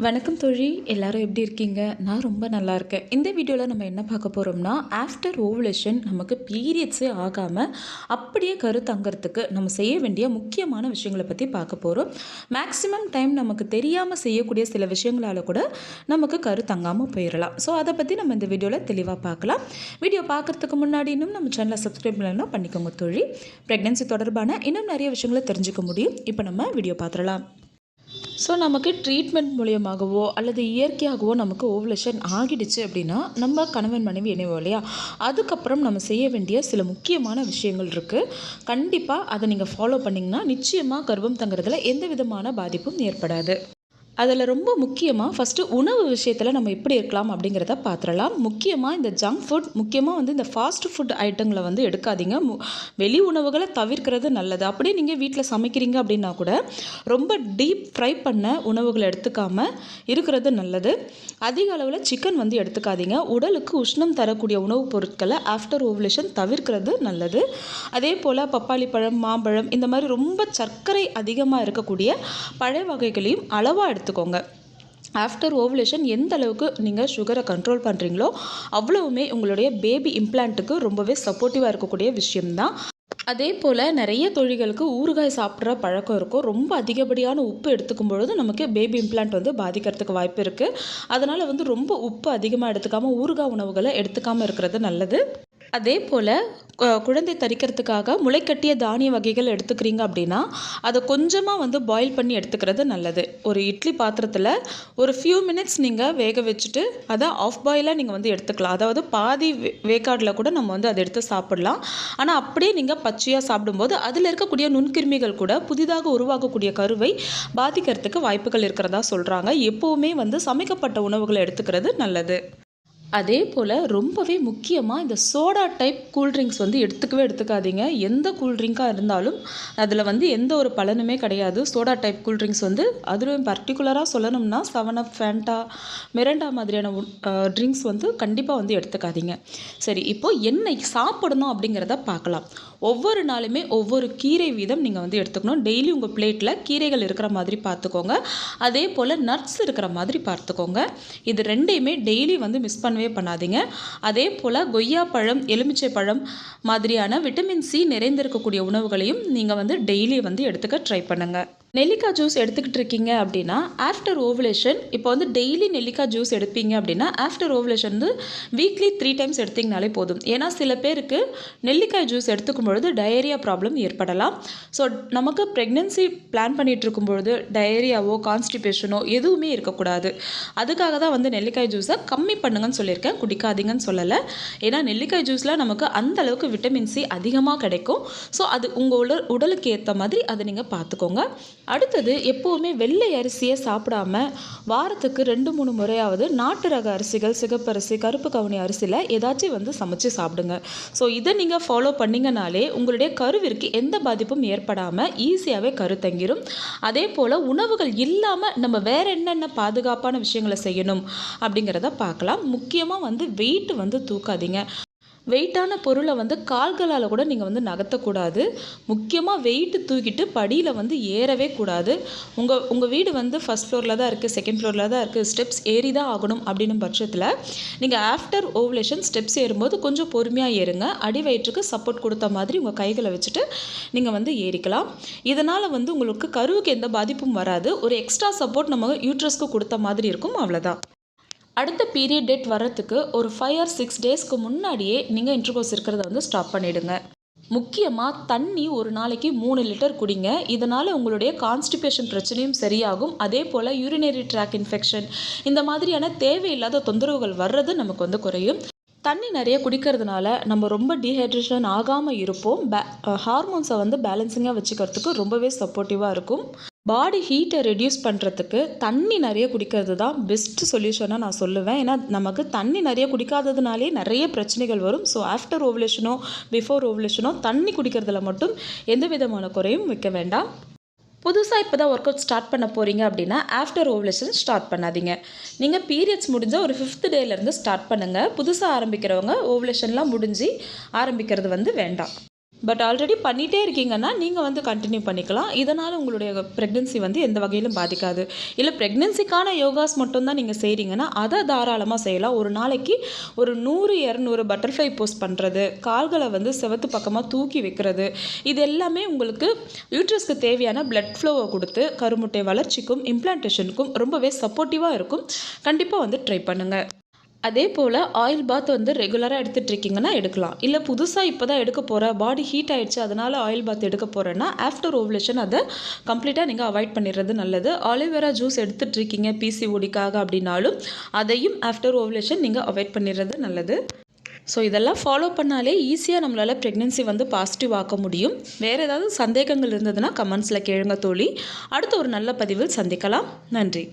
வணக்கம் தோழி, எல்லாரும் எப்படி இருக்கீங்க? நான் ரொம்ப நல்லா இருக்கேன். இந்த வீடியோவில் நம்ம என்ன பார்க்க போகிறோம்னா, ஆஃப்டர் ஓவுலேஷன் நமக்கு பீரியட்ஸே ஆகாமல் அப்படியே கரு தங்கறதுக்கு நம்ம செய்ய வேண்டிய முக்கியமான விஷயங்களை பற்றி பார்க்க போகிறோம். மேக்ஸிமம் டைம் நமக்கு தெரியாமல் செய்யக்கூடிய சில விஷயங்களால் கூட நமக்கு கரு தங்காமல் போயிடலாம். ஸோ அதை பற்றி நம்ம இந்த வீடியோவில் தெளிவாக பார்க்கலாம். வீடியோ பார்க்குறதுக்கு முன்னாடி இன்னும் நம்ம சேனலை சப்ஸ்கிரைப் பண்ணலைன்னா பண்ணிக்கோங்க தோழி. ப்ரெக்னென்சி தொடர்பான இன்னும் நிறைய விஷயங்களை தெரிஞ்சுக்க முடியும். இப்போ நம்ம வீடியோ பார்த்துடலாம். ஸோ நமக்கு ட்ரீட்மெண்ட் மூலியமாகவோ அல்லது இயற்கையாகவோ நமக்கு ஓவுலேஷன் ஆகிடுச்சு அப்படின்னா நம்ம கணவன் மனைவி இணைவோம் இல்லையா, அதுக்கப்புறம் நம்ம செய்ய வேண்டிய சில முக்கியமான விஷயங்கள் இருக்குது. கண்டிப்பாக அதை நீங்கள் ஃபாலோ பண்ணிங்கன்னா நிச்சயமாக கர்ப்பம் தங்குறதுல எந்த விதமான பாதிப்பும் ஏற்படாது. அதில் ரொம்ப முக்கியமாக ஃபஸ்ட்டு உணவு விஷயத்தில் நம்ம எப்படி இருக்கலாம் அப்படிங்கிறத பார்த்துடலாம். முக்கியமாக இந்த ஜங்க் ஃபுட், முக்கியமாக இந்த ஃபாஸ்ட் ஃபுட் ஐட்டங்களை எடுக்காதீங்க. வெளி உணவுகளை தவிர்க்கிறது நல்லது. அப்படியே நீங்கள் வீட்டில் சமைக்கிறீங்க அப்படின்னா கூட ரொம்ப டீப் ஃப்ரை பண்ண உணவுகளை எடுத்துக்காமல் இருக்கிறது நல்லது. அதிக அளவில் சிக்கன் எடுத்துக்காதீங்க. உடலுக்கு உஷ்ணம் தரக்கூடிய உணவுப் பொருட்களை ஆஃப்டர் ஓவுலேஷன் தவிர்க்கிறது நல்லது. அதே போல் பப்பாளி பழம், மாம்பழம் இந்த மாதிரி ரொம்ப சர்க்கரை அதிகமாக இருக்கக்கூடிய பழ வகைகளையும் அளவாக எடுத்துக்கோங்க. ஆஃப்டர் ஓவுலேஷன் எந்த அளவுக்கு நீங்கள் சுகரை கண்ட்ரோல் பண்ணுறீங்களோ அவ்வளவுமே உங்களுடைய பேபி இம்ப்ளான்ட்டுக்கு ரொம்பவே சப்போர்ட்டிவாக இருக்கக்கூடிய விஷயம்தான். அதே போல் நிறைய தொழில்களுக்கு ஊறுகாய் சாப்பிட்ற பழக்கம் இருக்கும். ரொம்ப அதிகப்படியான உப்பு எடுத்துக்கும் பொழுது நமக்கு பேபி இம்ப்ளான்ட் பாதிக்கிறதுக்கு வாய்ப்பு இருக்குது. அதனால் ரொம்ப உப்பு அதிகமாக எடுத்துக்காமல் ஊறுகாய் உணவுகளை எடுத்துக்காமல் இருக்கிறது நல்லது. அதே போல் குழந்தை தரிக்கிறதுக்காக முளைக்கட்டிய தானிய வகைகள் எடுத்துக்கிறீங்க அப்படின்னா அதை கொஞ்சமாக பாயில் பண்ணி எடுத்துக்கிறது நல்லது. ஒரு இட்லி பாத்திரத்தில் ஒரு ஃபியூ மினிட்ஸ் நீங்கள் வேக வச்சுட்டு அதை ஆஃப் பாயிலாக நீங்கள் எடுத்துக்கலாம். அதாவது பாதி வேக்காடில் கூட நம்ம அதை எடுத்து சாப்பிடலாம். ஆனால் அப்படியே நீங்கள் பச்சையாக சாப்பிடும்போது அதில் இருக்கக்கூடிய நுண்கிருமிகள் கூட புதிதாக உருவாகக்கூடிய கருவை பாதிக்கிறதுக்கு வாய்ப்புகள் இருக்கிறதா சொல்கிறாங்க. எப்போவுமே சமைக்கப்பட்ட உணவுகளை எடுத்துக்கிறது நல்லது. அதே போல் ரொம்பவே முக்கியமாக இந்த சோடா டைப் கூல்ட்ரிங்க்ஸ் எடுத்துக்காதீங்க. எந்த கூல்ட்ரிங்காக இருந்தாலும் அதில் எந்த ஒரு பலனுமே கிடையாது. சோடா டைப் கூல்ட்ரிங்க்ஸ் அதுவும் பர்டிகுலராக சொல்லணும்னா 7up, ஃபேண்டா, மிரண்டா மாதிரியான ட்ரிங்க்ஸ் கண்டிப்பாக எடுத்துக்காதீங்க. சரி, இப்போது என்ன சாப்பிடணும் அப்படிங்கிறத பார்க்கலாம். ஒவ்வொரு நாளுமே ஒவ்வொரு கீரை வீதம் நீங்கள் எடுத்துக்கணும். டெய்லி உங்கள் பிளேட்டில் கீரைகள் இருக்கிற மாதிரி பார்த்துக்கோங்க. அதே போல் நட்ஸ் இருக்கிற மாதிரி பார்த்துக்கோங்க. இது ரெண்டையுமே டெய்லி மிஸ் பண்ணாதீங்க. அதே போல் கொய்யா பழம், எலுமிச்சை பழம் மாதிரியான விட்டமின் சி நிறைந்திருக்கக்கூடிய உணவுகளையும் நீங்கள் டெய்லி எடுத்துக்க ட்ரை பண்ணுங்கள். நெல்லிக்காய் ஜூஸ் எடுத்துக்கிட்டு இருக்கீங்க அப்படின்னா ஆஃப்டர் ஓவுலேஷன் இப்போ டெய்லி நெல்லிக்காய் ஜூஸ் எடுப்பீங்க அப்படின்னா ஆஃப்டர் ஓவுலேஷன் வீக்லி 3 times எடுத்திங்கனாலே போதும். ஏன்னா சில பேருக்கு நெல்லிக்காய் ஜூஸ் எடுத்துக்கும் பொழுது டயரியா ப்ராப்ளம் ஏற்படலாம். ஸோ நமக்கு ப்ரெக்னென்சி பிளான் பண்ணிகிட்டு இருக்கும் பொழுது டயரியாவோ கான்ஸ்டிபேஷனோ எதுவுமே இருக்கக்கூடாது. அதுக்காக தான் நெல்லிக்காய் ஜூஸை கம்மி பண்ணுங்கன்னு சொல்லியிருக்கேன், குடிக்காதீங்கன்னு சொல்லலை. ஏன்னா நெல்லிக்காய் ஜூஸில் நமக்கு அந்த அளவுக்கு விட்டமின் சி அதிகமாக கிடைக்கும். ஸோ அது உங்கள் உடலுக்கு ஏற்ற மாதிரி அதை நீங்கள் பார்த்துக்கோங்க. அடுத்தது, எப்போவுமே வெள்ளை அரிசியை சாப்பிடாம வாரத்துக்கு 2-3 முறையாவது நாட்டு ரக அரிசிகள், சிகப்பரிசி, கருப்பு கவுனி அரிசியில் ஏதாச்சும் சமைச்சு சாப்பிடுங்க. ஸோ இதை நீங்கள் ஃபாலோ பண்ணிங்கனாலே உங்களுடைய கருவிற்கு எந்த பாதிப்பும் ஏற்படாமல் ஈஸியாகவே கரு தங்கிடும். அதே போல் உணவுகள் இல்லாமல் நம்ம வேறு என்னென்ன பாதுகாப்பான விஷயங்களை செய்யணும் அப்படிங்கிறத பார்க்கலாம். முக்கியமாக வெயிட் தூக்காதீங்க. வெயிட்டான பொருளை கால்களால் கூட நீங்கள் நகர்த்தக்கூடாது. முக்கியமாக வெயிட்டு தூக்கிட்டு படியில் ஏறவே கூடாது. உங்கள் வீடு ஃபஸ்ட் ஃப்ளோரில் தான் இருக்குது, செகண்ட் ஃப்ளோரில் தான் இருக்குது, ஸ்டெப்ஸ் ஏறி தான் ஆகணும் அப்படின்னும் பட்சத்தில் நீங்கள் ஆஃப்டர் ஓவுலேஷன் ஸ்டெப்ஸ் ஏறும்போது கொஞ்சம் பொறுமையாக ஏறுங்க. அடி வயிற்றுக்கு சப்போர்ட் கொடுத்த மாதிரி உங்கள் கைகளை வச்சுட்டு நீங்கள் ஏறிக்கலாம். இதனால் உங்களுக்கு கருவுக்கு எந்த பாதிப்பும் வராது. ஒரு எக்ஸ்ட்ரா சப்போர்ட் நம்ம யூட்ரஸ்க்கு கொடுத்த மாதிரி இருக்கும், அவ்வளோதான். அடுத்த பீரியட் டேட் வர்றதுக்கு ஒரு 5 or 6 daysக்கு முன்னாடியே நீங்கள் இன்டர்கோர்ஸ் இருக்கிறத ஸ்டாப் பண்ணிவிடுங்க. முக்கியமாக தண்ணி ஒரு நாளைக்கு 3 லிட்டர் குடிங்க. இதனால் உங்களுடைய கான்ஸ்டிபேஷன் பிரச்சனையும் சரியாகும். அதே போல் யூரினரி ட்ராக் இன்ஃபெக்ஷன் இந்த மாதிரியான தேவையில்லாத தொந்தரவுகள் வர்றது நமக்கு குறையும். தண்ணி நிறைய குடிக்கிறதுனால நம்ம ரொம்ப டீஹைட்ரேஷன் ஆகாமல் இருப்போம். ஹார்மோன்ஸை பேலன்சிங்காக வச்சுக்கிறதுக்கு ரொம்பவே சப்போர்ட்டிவாக இருக்கும். பாடி ஹீட்டை ரெடியூஸ் பண்ணுறதுக்கு தண்ணி நிறைய குடிக்கிறது தான் பெஸ்ட் சொல்யூஷனாக நான் சொல்லுவேன். ஏன்னா நமக்கு தண்ணி நிறைய குடிக்காததுனாலே நிறைய பிரச்சனைகள் வரும். ஸோ ஆஃப்டர் ஓவுலேஷனோ பிஃபோர் ஓவுலேஷனோ தண்ணி குடிக்கிறதுல மட்டும் எந்த விதமான குறையும் வைக்க வேண்டாம். புதுசாக இப்போ தான் ஒர்க் அவுட் ஸ்டார்ட் பண்ண போகிறீங்க அப்படின்னா ஆஃப்டர் ஓவுலேஷன் ஸ்டார்ட் பண்ணாதீங்க. நீங்கள் பீரியட்ஸ் முடிஞ்சால் ஒரு 5th டேலேருந்து ஸ்டார்ட் பண்ணுங்கள். புதுசாக ஆரம்பிக்கிறவங்க ஓவுலேஷன்லாம் முடிஞ்சு ஆரம்பிக்கிறது வேண்டாம். பட் ஆல்ரெடி பண்ணிகிட்டே இருக்கீங்கன்னா நீங்கள் வந்து கண்டினியூ பண்ணிக்கலாம். இதனால் உங்களுடைய ப்ரெக்னென்சி வந்து எந்த வகையிலும் பாதிக்காது. இல்லை ப்ரெக்னென்சிக்கான யோகாஸ் மட்டும்தான் நீங்கள் செய்கிறீங்கன்னா அதை தாராளமாக செய்யலாம். ஒரு நாளைக்கு ஒரு 100-200 பட்டர்ஃப்ளை போஸ் பண்ணுறது, கால்களை வந்து செவத்து பக்கமாக தூக்கி வைக்கிறது, இது எல்லாமே உங்களுக்கு யூட்ரஸ்க்கு தேவையான பிளட் ஃப்ளோவை கொடுத்து கருமுட்டை வளர்ச்சிக்கும் இம்ப்ளான்டேஷனுக்கும் ரொம்பவே சப்போர்ட்டிவாக இருக்கும். கண்டிப்பாக வந்து ட்ரை பண்ணுங்கள். அதே போல் ஆயில் பாத் வந்து ரெகுலராக எடுத்துகிட்டு இருக்கீங்கன்னா எடுக்கலாம். இல்லை புதுசாக இப்போ தான் எடுக்க போகிற, பாடி ஹீட் ஆகிடுச்சு அதனால் ஆயில் பாத் எடுக்க போகிறேன்னா ஆஃப்டர் ஓவலேஷன் அதை கம்ப்ளீட்டாக நீங்கள் அவாய்ட் பண்ணிடுறது நல்லது. ஆலிவேரா ஜூஸ் எடுத்துகிட்டு இருக்கீங்க பிசிஓடிக்காக அப்படின்னாலும் அதையும் ஆஃப்டர் ஓவலேஷன் நீங்கள் அவாய்ட் பண்ணிடுறது நல்லது. ஸோ இதெல்லாம் ஃபாலோ பண்ணாலே ஈஸியாக நம்மளால் ப்ரெக்னென்சி வந்து பாசிட்டிவ் ஆக்க முடியும். வேறு ஏதாவது சந்தேகங்கள் இருந்ததுன்னா கமெண்ட்ஸில் கேளுங்க தோழி. அடுத்த ஒரு நல்ல பதிவில் சந்திக்கலாம். நன்றி.